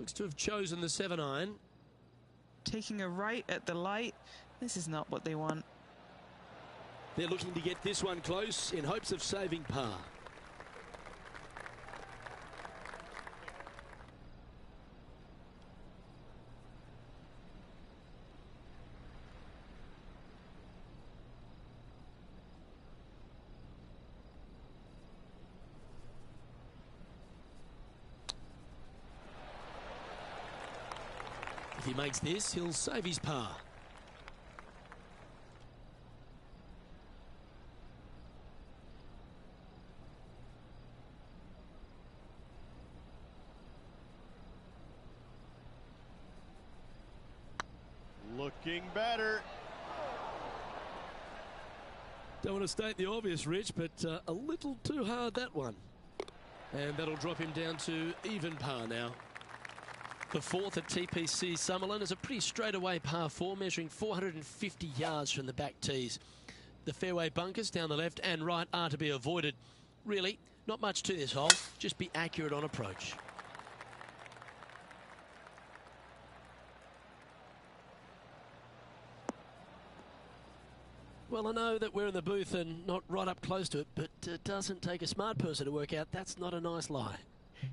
Looks to have chosen the 7-iron. Taking a right at the light. This is not what they want. They're looking to get this one close in hopes of saving par. If he makes this, he'll save his par. Looking better. Don't want to state the obvious, Rich, but a little too hard, that one. And that'll drop him down to even par now. The fourth at TPC Summerlin is a pretty straightaway par 4, measuring 450 yards from the back tees. The fairway bunkers down the left and right are to be avoided. Really, not much to this hole, just be accurate on approach. Well, I know that we're in the booth and not right up close to it, but it doesn't take a smart person to work out that's not a nice lie.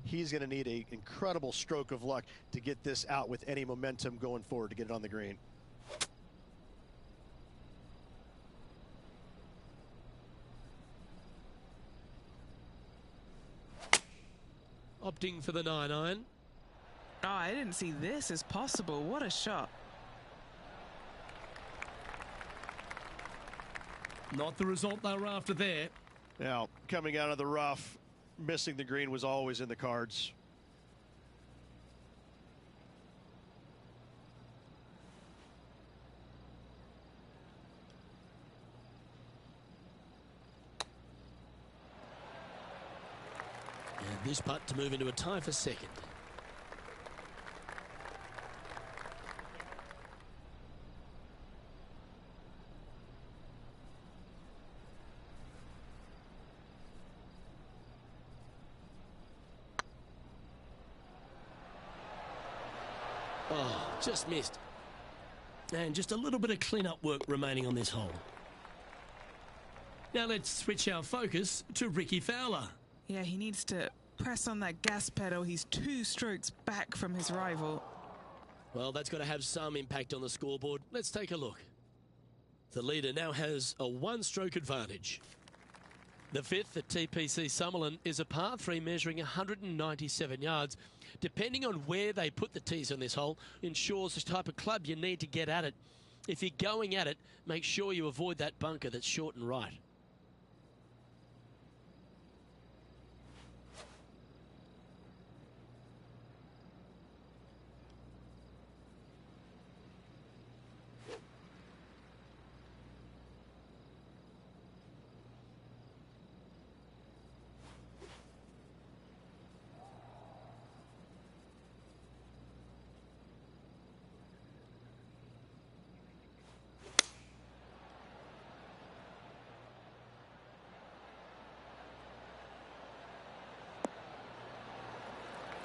He's going to need an incredible stroke of luck to get this out with any momentum going forward to get it on the green. Opting for the 9-iron. Oh, I didn't see this as possible. What a shot. Not the result they were after there. Now, coming out of the rough, missing the green was always in the cards. And this putt to move into a tie for second. Oh, just missed. And just a little bit of clean-up work remaining on this hole. Now let's switch our focus to Ricky Fowler. Yeah, he needs to press on that gas pedal. He's 2 strokes back from his rival. Well, that's got to have some impact on the scoreboard. Let's take a look. The leader now has a 1-stroke advantage. The fifth at TPC Summerlin is a par 3 measuring 197 yards. Depending on where they put the tees on this hole ensures the type of club you need to get at it. If you're going at it, make sure you avoid that bunker that's short and right.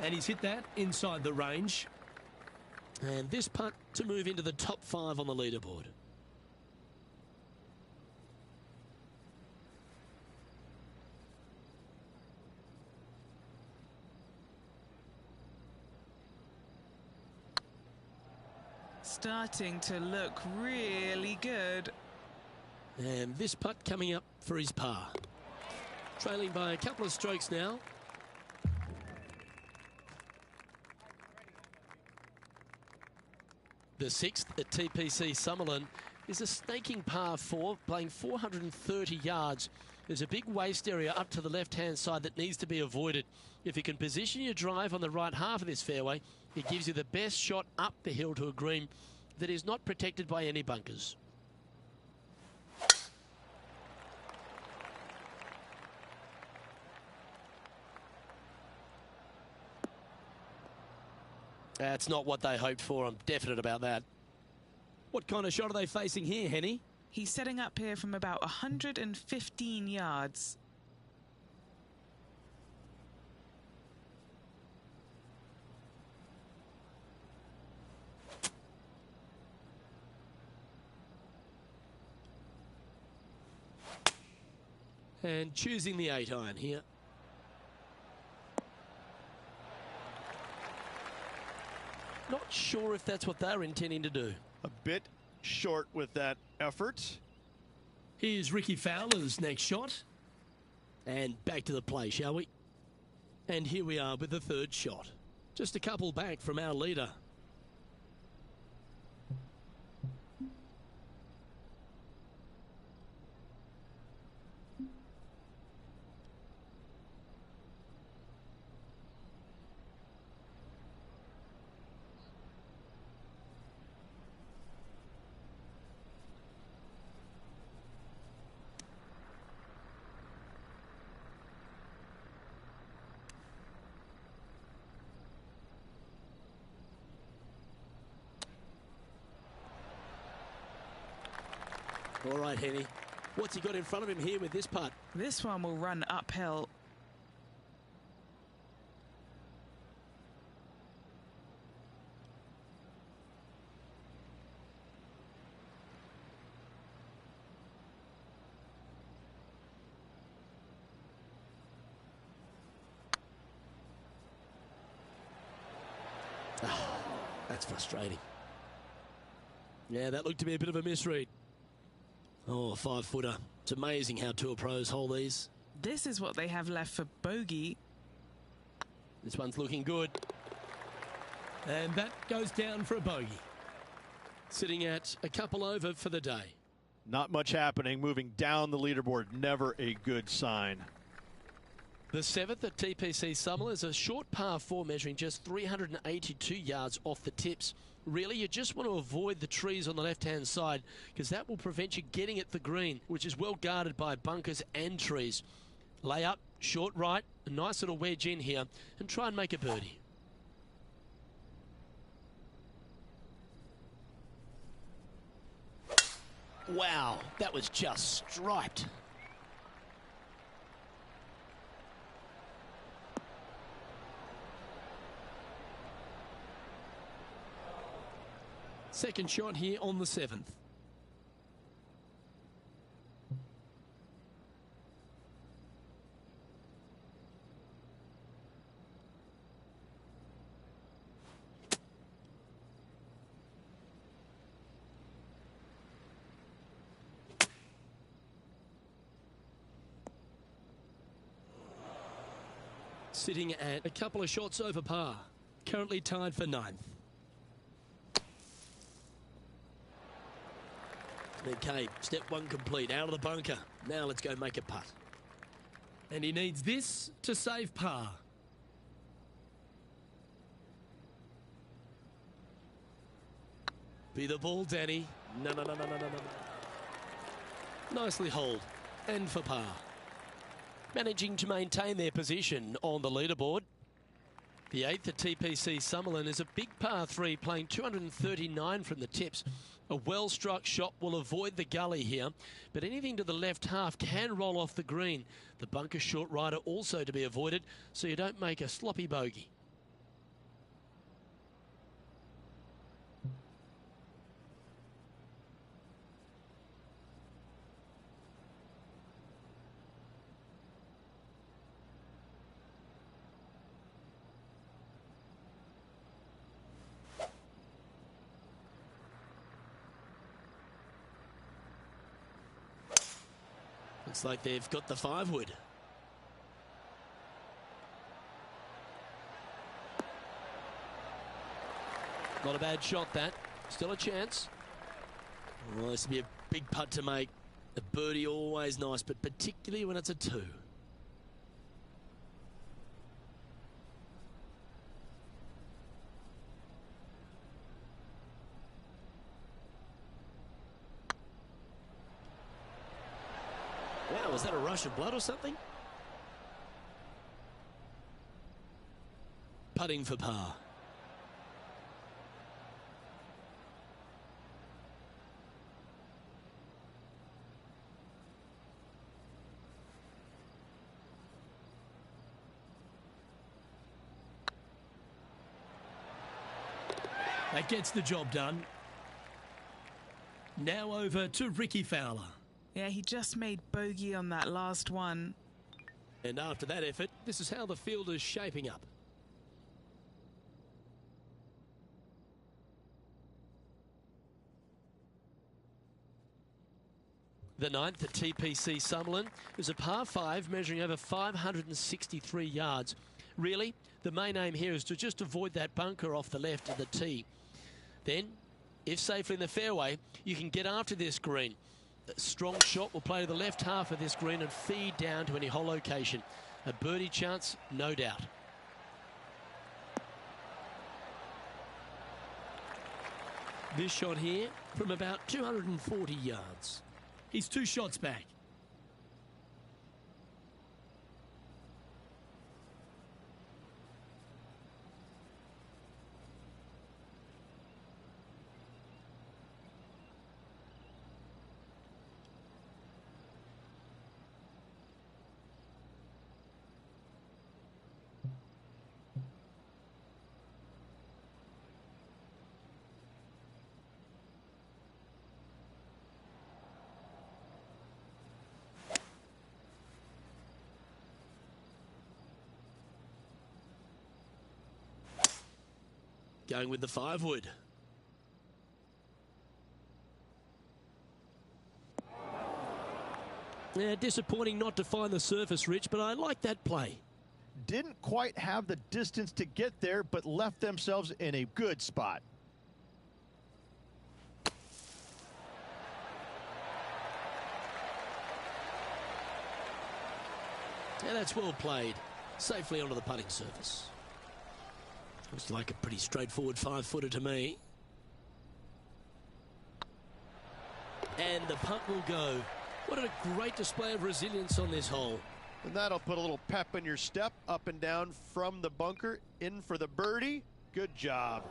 And he's hit that inside the range. And this putt to move into the top 5 on the leaderboard. Starting to look really good. And this putt coming up for his par. Trailing by a couple of strokes now. The sixth at TPC Summerlin is a snaking par 4, playing 430 yards. There's a big waste area up to the left-hand side that needs to be avoided. If you can position your drive on the right half of this fairway, it gives you the best shot up the hill to a green that is not protected by any bunkers. That's not what they hoped for. I'm definite about that. What kind of shot are they facing here, Henny? He's setting up here from about 115 yards. And choosing the 8-iron here. Not sure if that's what they're intending to do. A bit short with that effort. Here's Ricky Fowler's next shot. And back to the play, shall we? And here we are with the third shot. Just a couple back from our leader. All right, Henny. What's he got in front of him here with this putt? This one will run uphill. That's frustrating. Yeah, that looked to be a bit of a misread. Oh, a 5-footer. It's amazing how tour pros hold these. This is what they have left for bogey. This one's looking good. And that goes down for a bogey. Sitting at a couple over for the day. Not much happening. Moving down the leaderboard. Never a good sign. The 7th at TPC Summerlin is a short par 4 measuring just 382 yards off the tips. Really, you just want to avoid the trees on the left-hand side because that will prevent you getting at the green, which is well guarded by bunkers and trees. Lay up, short right, a nice little wedge in here, and try and make a birdie. Wow, that was just striped. Second shot here on the 7th. Sitting at a couple of shots over par. Currently tied for 9th. Okay, step 1 complete, out of the bunker. Now let's go make a putt. And he needs this to save par. Be the ball, Danny. No. Nicely holed. And for par. Managing to maintain their position on the leaderboard. The 8th at TPC Summerlin is a big par 3 playing 239 from the tips. A well-struck shot will avoid the gully here, but anything to the left half can roll off the green. The bunker short rider also to be avoided, so you don't make a sloppy bogey. Looks like they've got the 5-wood. Not a bad shot, that. Still a chance. Well, this will be a big putt to make. A birdie always nice, but particularly when it's a 2. Wow, was that a rush of blood or something? Putting for par. That gets the job done. Now over to Ricky Fowler. Yeah, he just made bogey on that last one. And after that effort, this is how the field is shaping up. The ninth at TPC Summerlin is a par 5 measuring over 563 yards. Really, the main aim here is to just avoid that bunker off the left of the tee. Then, if safely in the fairway, you can get after this green. A strong shot will play to the left half of this green and feed down to any hole location. A birdie chance, no doubt. This shot here from about 240 yards. He's 2 shots back. Going with the 5-wood. Yeah, disappointing not to find the surface, Rich, but I like that play. Didn't quite have the distance to get there, but left themselves in a good spot. Yeah, that's well played. Safely onto the putting surface. Looks like a pretty straightforward 5-footer to me. And the putt will go. What a great display of resilience on this hole. And that'll put a little pep in your step, up and down from the bunker, in for the birdie. Good job.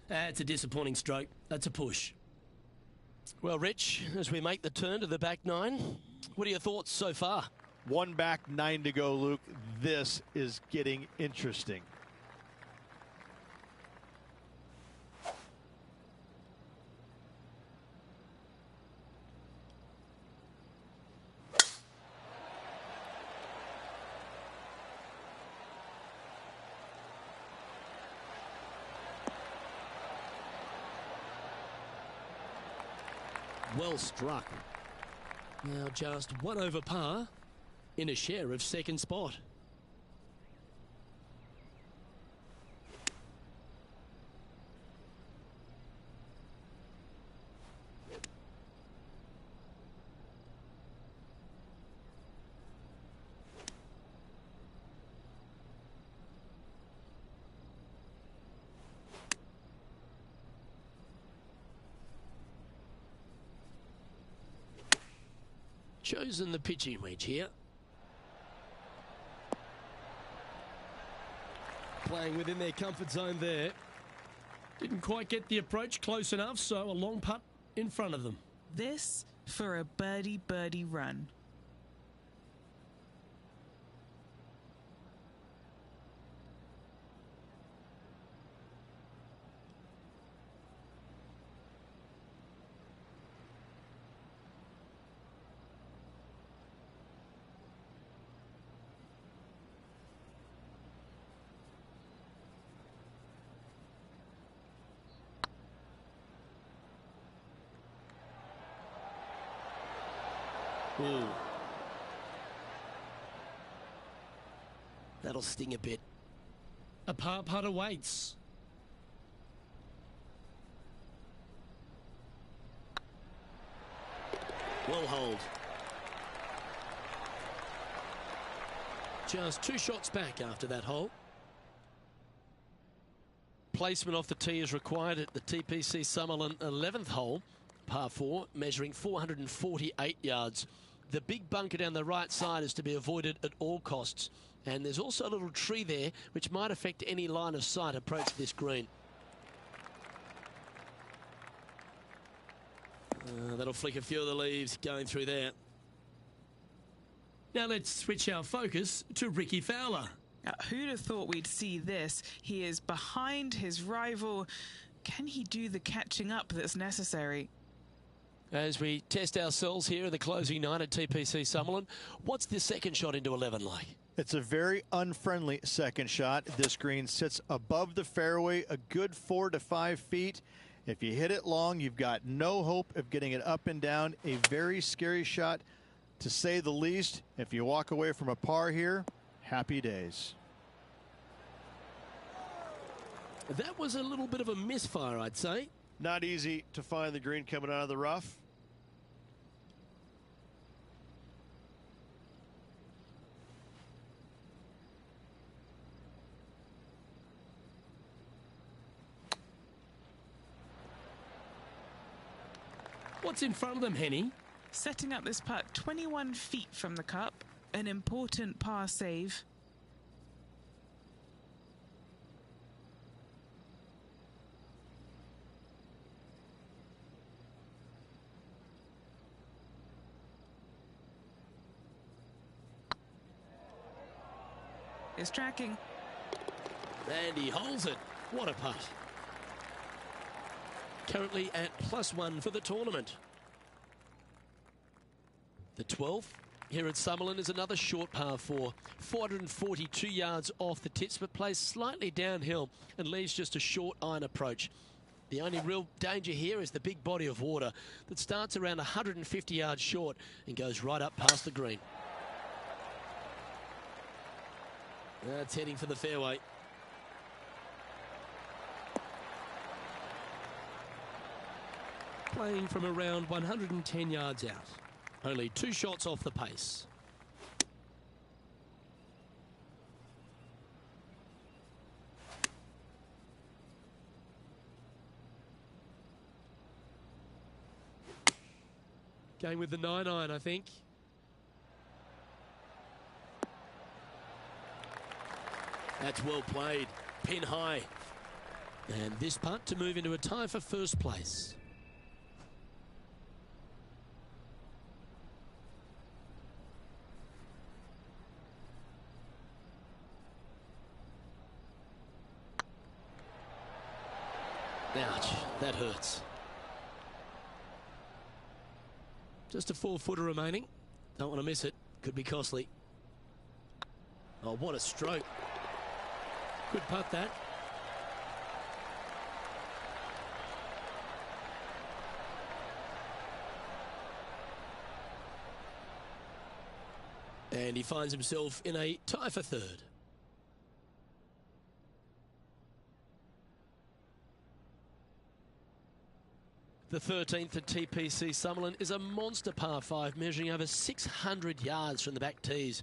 That's a disappointing stroke. That's a push. Well, Rich, as we make the turn to the back 9, what are your thoughts so far? 1 back, 9 to go, Luke. This is getting interesting. Well struck. Now just 1 over par in a share of 2nd spot. Chosen the pitching wedge here. Playing within their comfort zone there. Didn't quite get the approach close enough, so a long putt in front of them. This for a birdie run. Ooh. That'll sting a bit. A par putt awaits. Well hold. Just 2 shots back after that hole. Placement off the tee is required at the TPC Summerlin 11th hole. Par 4, measuring 448 yards. The big bunker down the right side is to be avoided at all costs. And there's also a little tree there which might affect any line of sight approach to this green. That'll flick a few of the leaves going through there. Now let's switch our focus to Ricky Fowler. Who'd have thought we'd see this? He is behind his rival. Can he do the catching up that's necessary? As we test ourselves here in the closing 9 at TPC Summerlin, what's the second shot into 11 like? It's a very unfriendly second shot. This green sits above the fairway a good 4 to 5 feet. If you hit it long, you've got no hope of getting it up and down. A very scary shot, to say the least. If you walk away from a par here, happy days. That was a little bit of a misfire, I'd say. Not easy to find the green coming out of the rough. What's in front of them, Henny? Setting up this putt 21 feet from the cup, an important par save. Is tracking. And he holds it. What a putt. Currently at +1 for the tournament. The 12th here at Summerlin is another short par 4. 442 yards off the tips, but plays slightly downhill and leaves just a short iron approach. The only real danger here is the big body of water that starts around 150 yards short and goes right up past the green. That's heading for the fairway. Playing from around 110 yards out. Only 2 shots off the pace. Going with the 9-iron, I think. That's well played. Pin high. And this putt to move into a tie for first place. Ouch, that hurts. Just a 4-footer remaining. Don't want to miss it. Could be costly. Oh, what a stroke. Good putt, that. And he finds himself in a tie for third. The 13th at TPC Summerlin is a monster par 5 measuring over 600 yards from the back tees.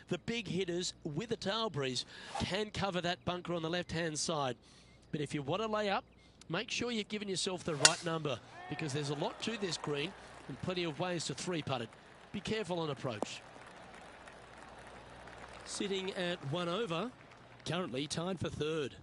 The big hitters with a tail breeze can cover that bunker on the left-hand side. But if you want to lay up, make sure you've given yourself the right number, because there's a lot to this green and plenty of ways to 3-putt it. Be careful on approach. Sitting at 1 over, currently tied for third.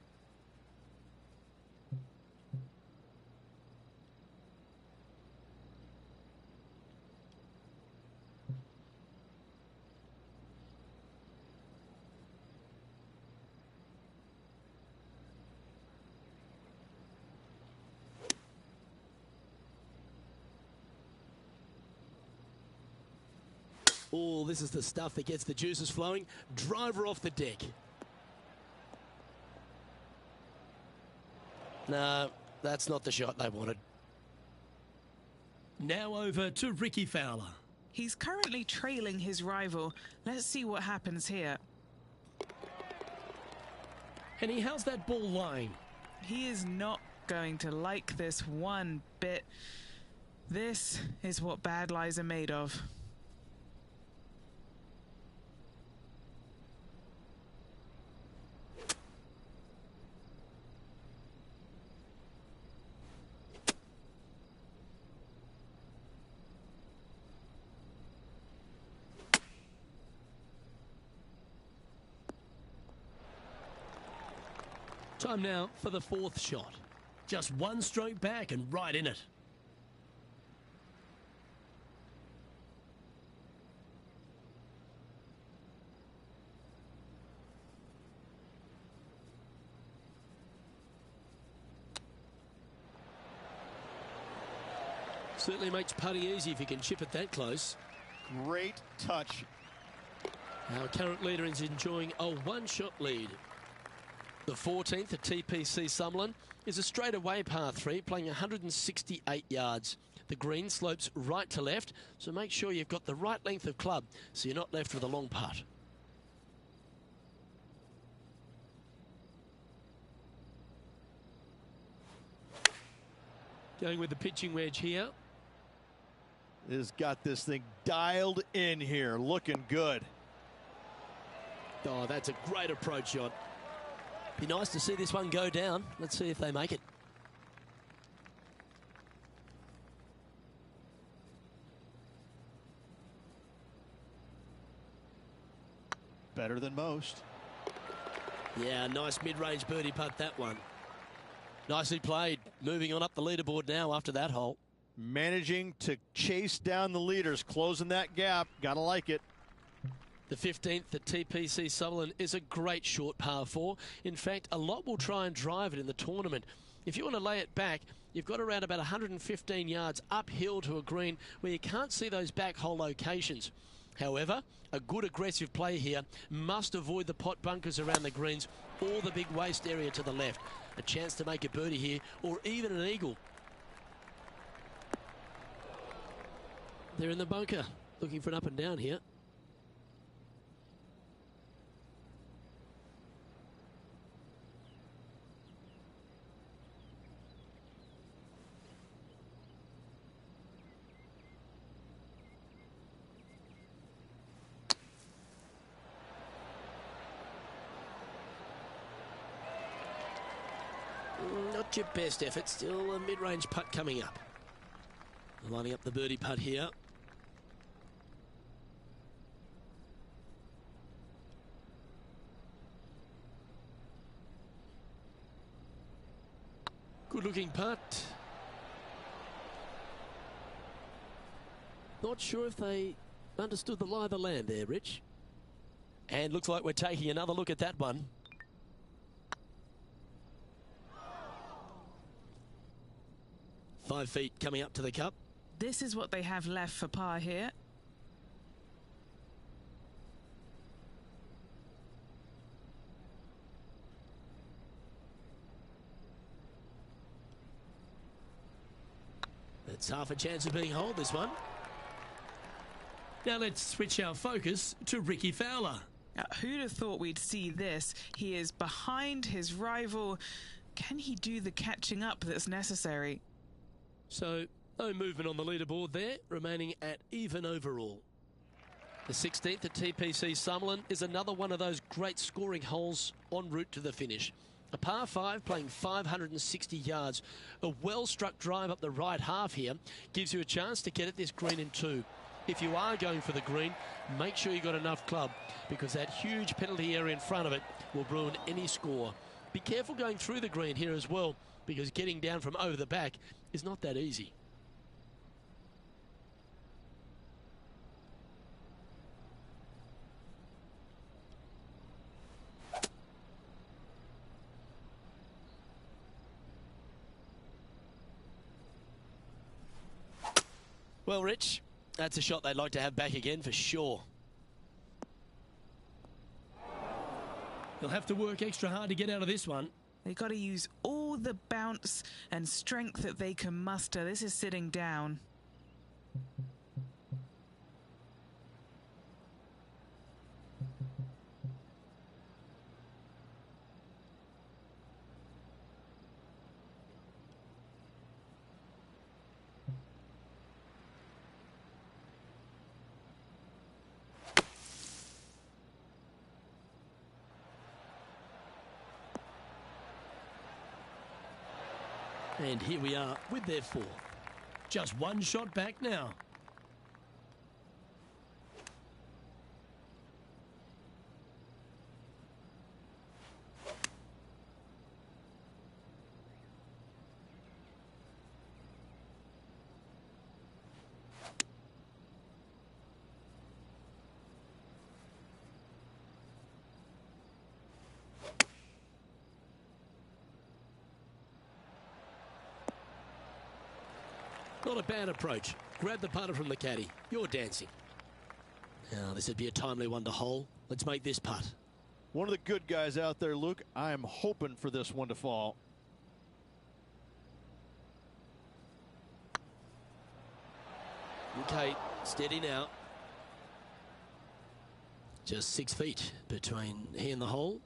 Oh, this is the stuff that gets the juices flowing. Driver off the deck. No, that's not the shot they wanted. Now over to Ricky Fowler. He's currently trailing his rival. Let's see what happens here. And how's that ball lying? He is not going to like this one bit. This is what bad lies are made of. Time now for the 4th shot. Just 1 stroke back and right in it. Certainly makes putting easy if you can chip it that close. Great touch. Our current leader is enjoying a one-shot lead. The 14th at TPC Summerlin is a straightaway par 3, playing 168 yards. The green slopes right to left, so make sure you've got the right length of club so you're not left with a long putt. Going with the pitching wedge here. Has got this thing dialed in here, looking good. Oh, that's a great approach shot. Be nice to see this one go down. Let's see if they make it. Better than most. Yeah, nice mid-range birdie putt, that one. Nicely played. Moving on up the leaderboard now after that hole. Managing to chase down the leaders, closing that gap. Gotta like it. The 15th at TPC Summerlin is a great short par 4. In fact, a lot will try and drive it in the tournament. If you want to lay it back, you've got around about 115 yards uphill to a green where you can't see those back hole locations. However, a good aggressive play here must avoid the pot bunkers around the greens or the big waste area to the left. A chance to make a birdie here or even an eagle. They're in the bunker, looking for an up and down here. Not your best effort, still a mid-range putt coming up. Lining up the birdie putt here. Good looking putt. Not sure if they understood the lie of the land there, Rich. And looks like we're taking another look at that one. Five feet coming up to the cup. This is what they have left for par here. That's half a chance of being holed, this one. Now let's switch our focus to Ricky Fowler. Who'd have thought we'd see this? He is behind his rival. Can he do the catching up that's necessary? So, no movement on the leaderboard there, remaining at even overall. The 16th at TPC Summerlin is another one of those great scoring holes en route to the finish. A par 5 playing 560 yards. A well-struck drive up the right half here gives you a chance to get at this green in 2. If you are going for the green, make sure you got enough club because that huge penalty area in front of it will ruin any score. Be careful going through the green here as well because getting down from over the back is not that easy. Well, Rich, that's a shot they'd like to have back again for sure. They'll have to work extra hard to get out of this one. They've got to use all the bounce and strength that they can muster. This is sitting down. And here we are with their 4th. Just one shot back now. Not a bad approach. Grab the putter from the caddy. You're dancing. Now, this would be a timely one to hole. Let's make this putt. One of the good guys out there, Luke. I am hoping for this one to fall. Okay, steady now. Just 6 feet between he and the hole.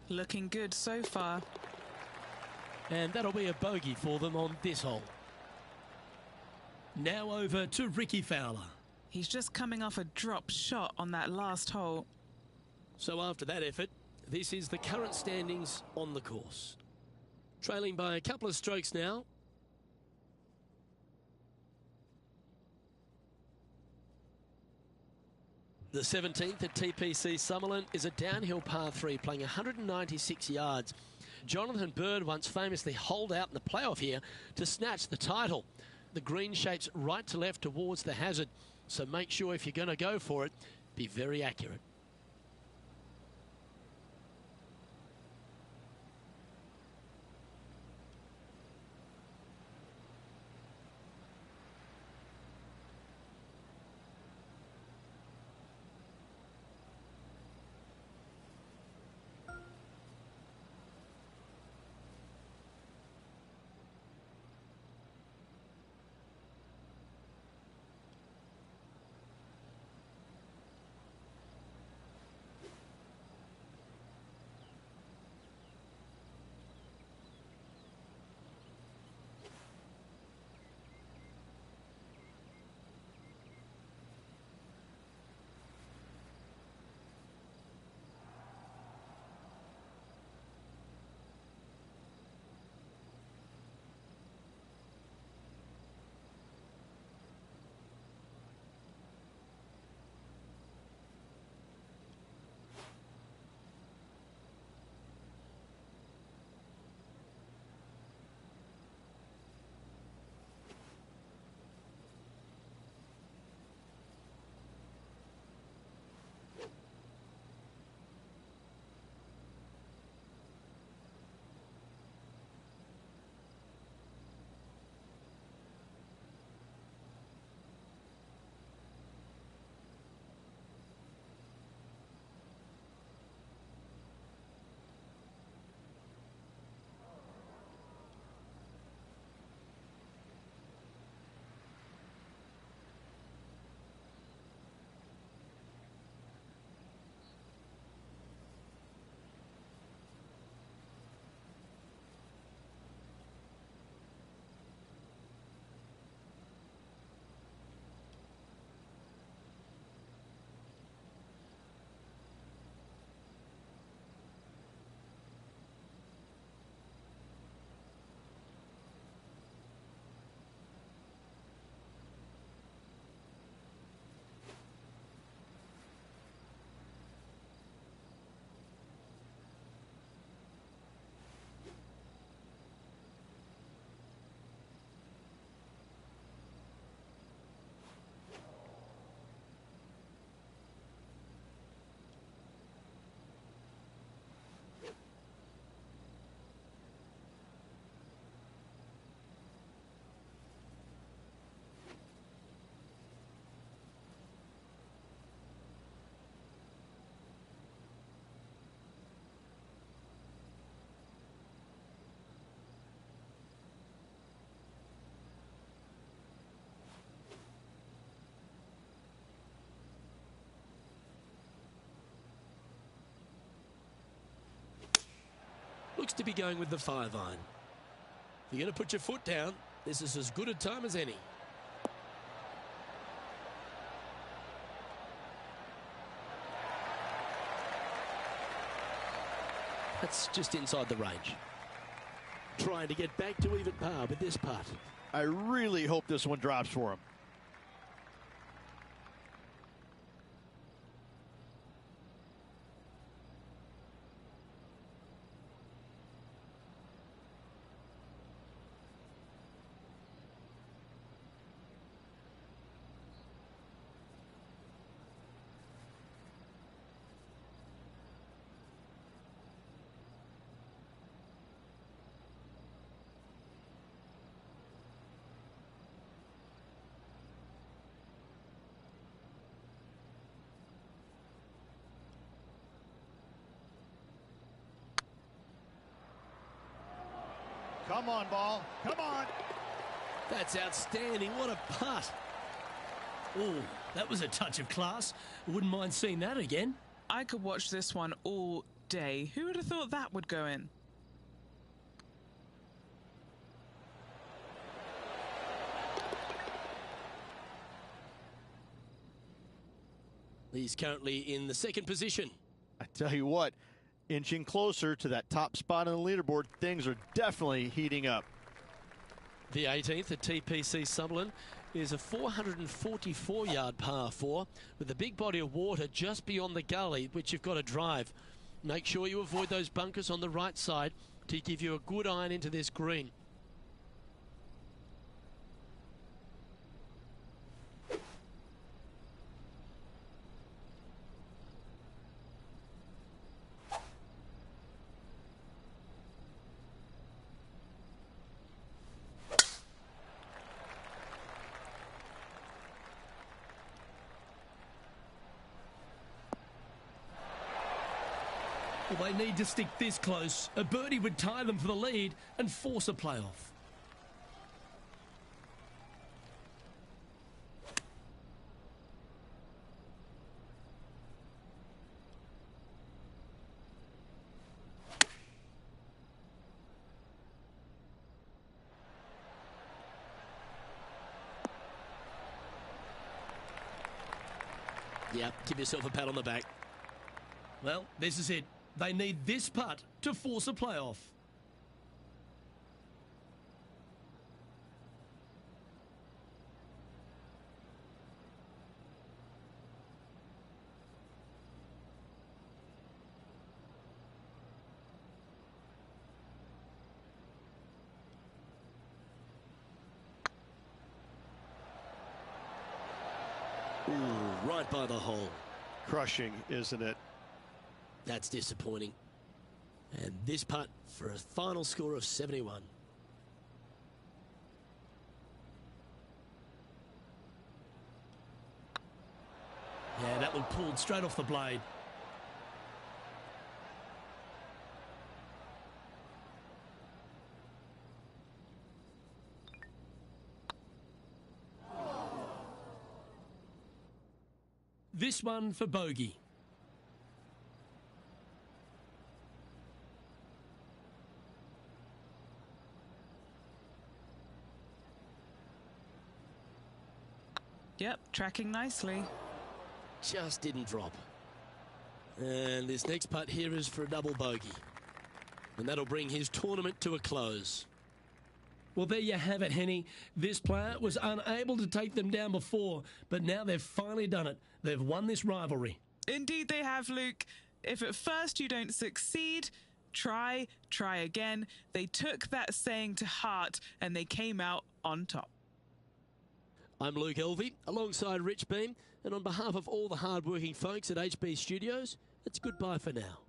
Looking good so far. And that'll be a bogey for them on this hole. Now over to Ricky Fowler. He's just coming off a drop shot on that last hole. So after that effort, this is the current standings on the course. Trailing by a couple of strokes now. The 17th at TPC Summerlin is a downhill par 3 playing 196 yards. Jonathan Bird once famously holed out in the playoff here to snatch the title. The green shapes right to left towards the hazard, so make sure if you're going to go for it, be very accurate. looks to be going with the 5-iron. If you're going to put your foot down, this is as good a time as any. That's just inside the range. Trying to get back to even par with this putt. I really hope this one drops for him. Come on, ball. Come on. That's outstanding. What a putt. Oh, that was a touch of class. Wouldn't mind seeing that again. I could watch this one all day. Who would have thought that would go in? He's currently in the second position. I tell you what, inching closer to that top spot on the leaderboard, things are definitely heating up. The 18th at TPC Summerlin is a 444-yard par 4 with a big body of water just beyond the gully, which you've got to drive. Make sure you avoid those bunkers on the right side to give you a good iron into this green. Well, they need to stick this close. A birdie would tie them for the lead and force a playoff. Yep, give yourself a pat on the back. Well, this is it. They need this putt to force a playoff. Ooh, right by the hole. Crushing, isn't it? That's disappointing. And this putt for a final score of 71. Yeah, that one pulled straight off the blade. This one for bogey. Yep, tracking nicely. Just didn't drop. And this next putt here is for a double bogey. And that'll bring his tournament to a close. Well, there you have it, Henny. This player was unable to take them down before, but now they've finally done it. They've won this rivalry. Indeed they have, Luke. If at first you don't succeed, try again. They took that saying to heart and they came out on top. I'm Luke Elvey, alongside Rich Beam, and on behalf of all the hard-working folks at HB Studios, it's goodbye for now.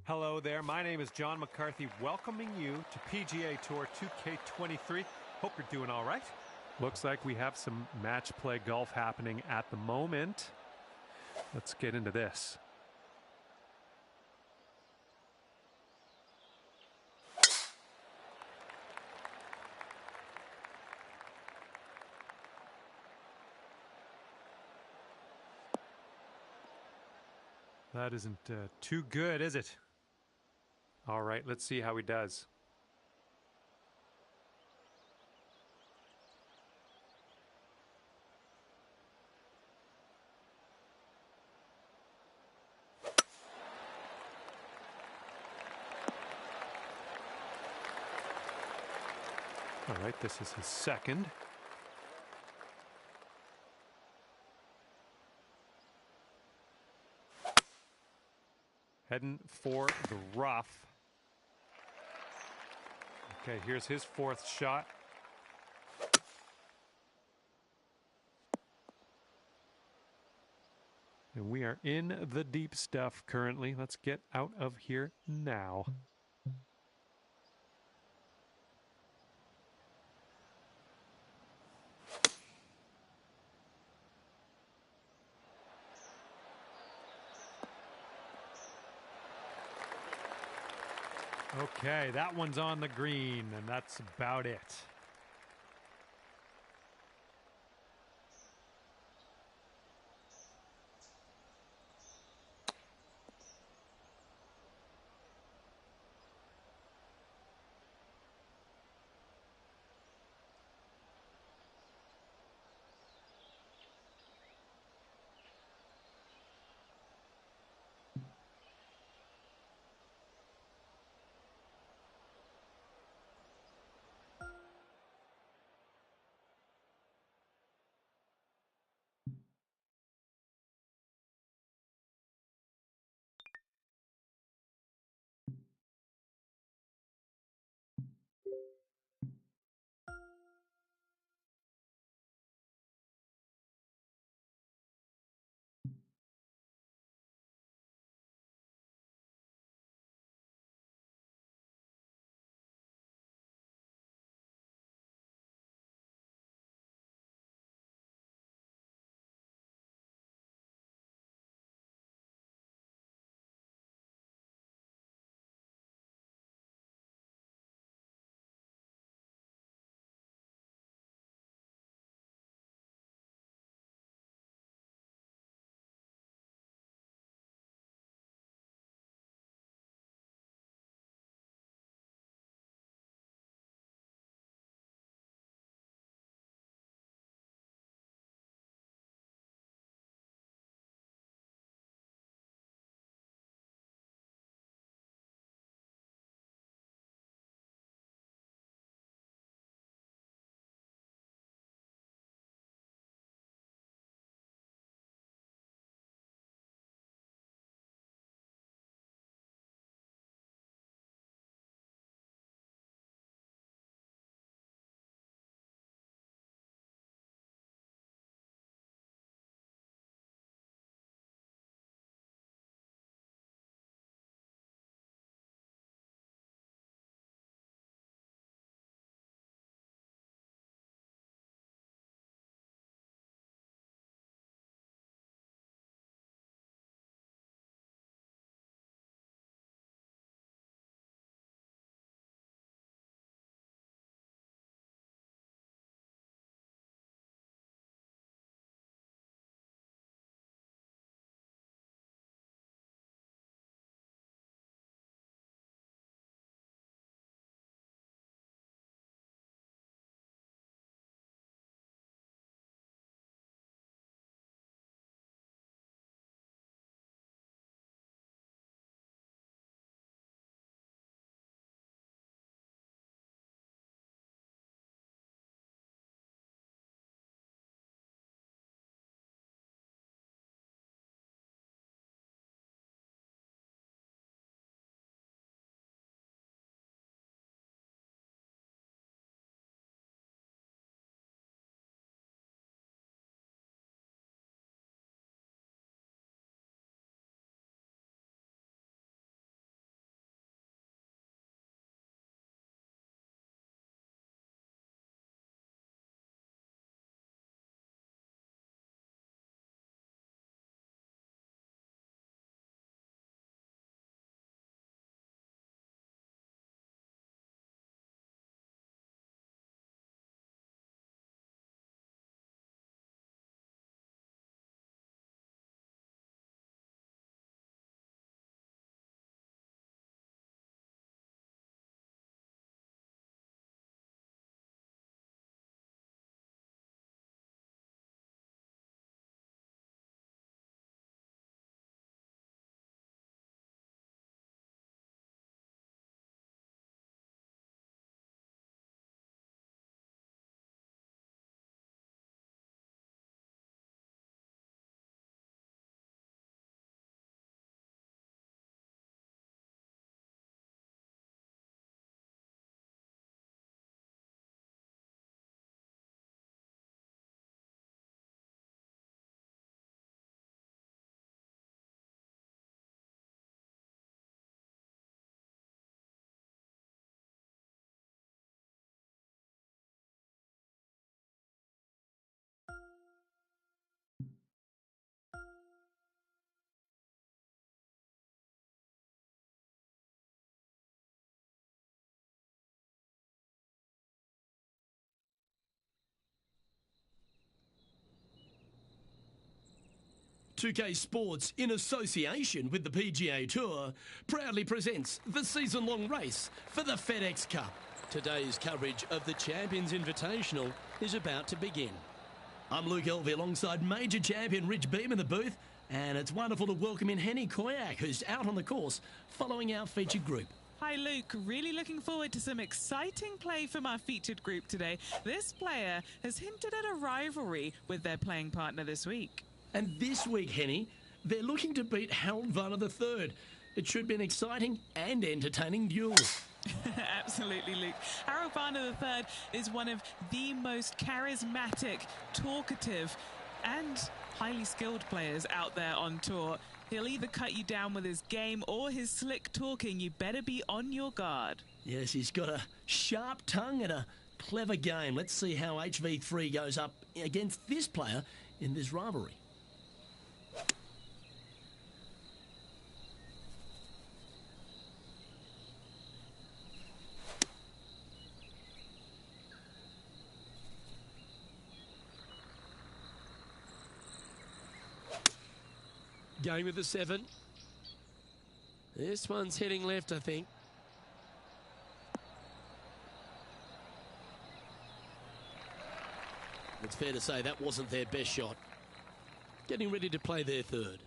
Hello there, my name is John McCarthy, welcoming you to PGA Tour 2K23. Hope you're doing all right. Looks like we have some match play golf happening at the moment. Let's get into this. That isn't too good, is it? All right, let's see how he does. All right, this is his second. Heading for the rough. Okay, here's his fourth shot. And we are in the deep stuff currently. Let's get out of here now. Okay, that one's on the green, and that's about it. 2K Sports, in association with the PGA Tour, proudly presents the season-long race for the FedEx Cup. Today's coverage of the Champions Invitational is about to begin. I'm Luke Elvey alongside major champion Rich Beam in the booth, and it's wonderful to welcome in Henny Koyak, who's out on the course following our featured group. Hi Luke, really looking forward to some exciting play from our featured group today. This player has hinted at a rivalry with their playing partner this week. And this week, Henny, they're looking to beat Harold Varner III. It should be an exciting and entertaining duel. Absolutely, Luke. Harold Varner III is one of the most charismatic, talkative, and highly skilled players out there on tour. He'll either cut you down with his game or his slick talking. You better be on your guard. Yes, he's got a sharp tongue and a clever game. Let's see how HV3 goes up against this player in this rivalry. Going with the 7. This one's heading left, I think. It's fair to say that wasn't their best shot. Getting ready to play their third.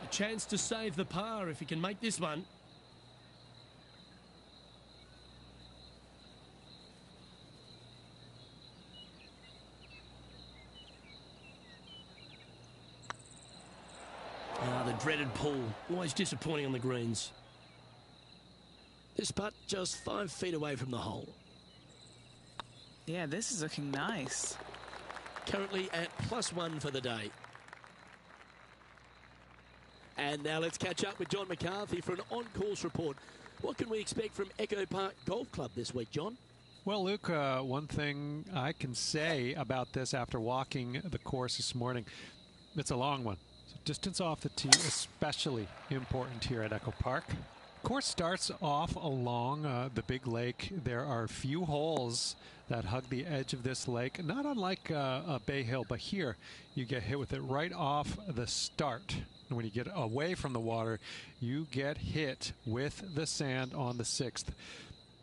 A chance to save the par if he can make this one. The dreaded pull, always disappointing on the greens. This putt just 5 feet away from the hole. Yeah, this is looking nice. Currently at +1 for the day. And now let's catch up with John McCarthy for an on-course report. What can we expect from Echo Park Golf Club this week, John? Well, Luke, one thing I can say about this after walking the course this morning, it's a long one. So distance off the tee, especially important here at Echo Park. Course starts off along the big lake. There are a few holes that hug the edge of this lake, not unlike a Bay Hill, but here you get hit with it right off the start. And when you get away from the water, you get hit with the sand on the 6th.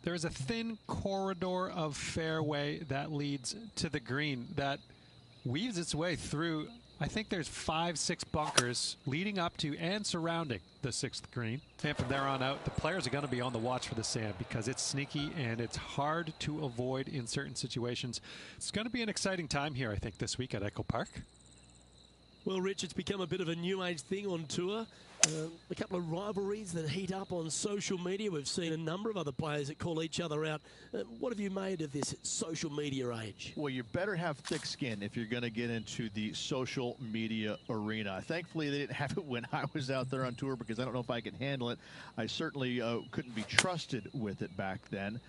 There's a thin corridor of fairway that leads to the green that weaves its way through. I think there's 5-6 bunkers leading up to and surrounding the 6th green. And from there on out, the players are going to be on the watch for the sand because it's sneaky and it's hard to avoid in certain situations. It's going to be an exciting time here, I think, this week at Echo Park. Well, Rich, it's become a bit of a new age thing on tour. A couple of rivalries that heat up on social media. We've seen a number of other players that call each other out. What have you made of this social media age? Well, you better have thick skin if you're going to get into the social media arena. Thankfully, they didn't have it when I was out there on tour because I don't know if I could handle it. I certainly couldn't be trusted with it back then.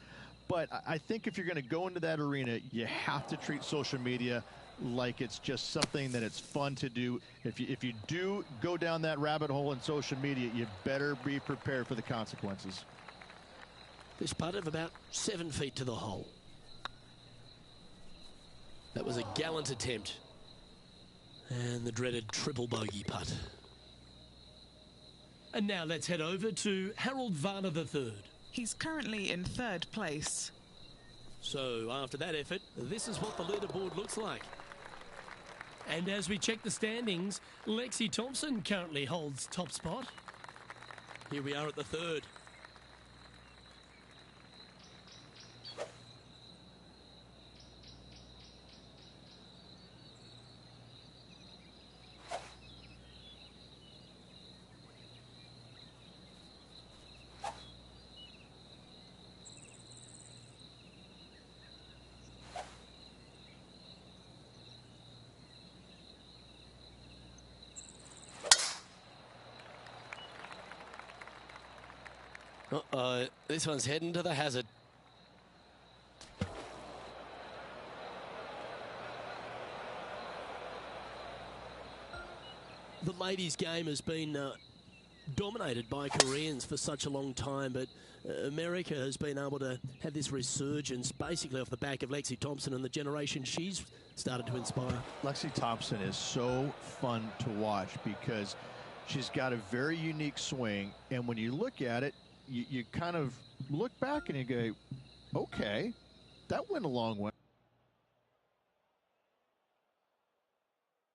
But I think if you're going to go into that arena, you have to treat social media like it's just something that it's fun to do. If you do go down that rabbit hole in social media, you better be prepared for the consequences. This putt of about 7 feet to the hole. That was a gallant attempt. And the dreaded triple bogey putt. And now let's head over to Harold Varner III. He's currently in 3rd place. So after that effort, this is what the leaderboard looks like. And as we check the standings, Lexi Thompson currently holds top spot. Here we are at the 3rd. Uh-oh, this one's heading to the hazard. The ladies' game has been dominated by Koreans for such a long time, but America has been able to have this resurgence basically off the back of Lexi Thompson and the generation she's started to inspire. Lexi Thompson is so fun to watch because she's got a very unique swing, and when you look at it, you kind of look back and you go, okay, that went a long way.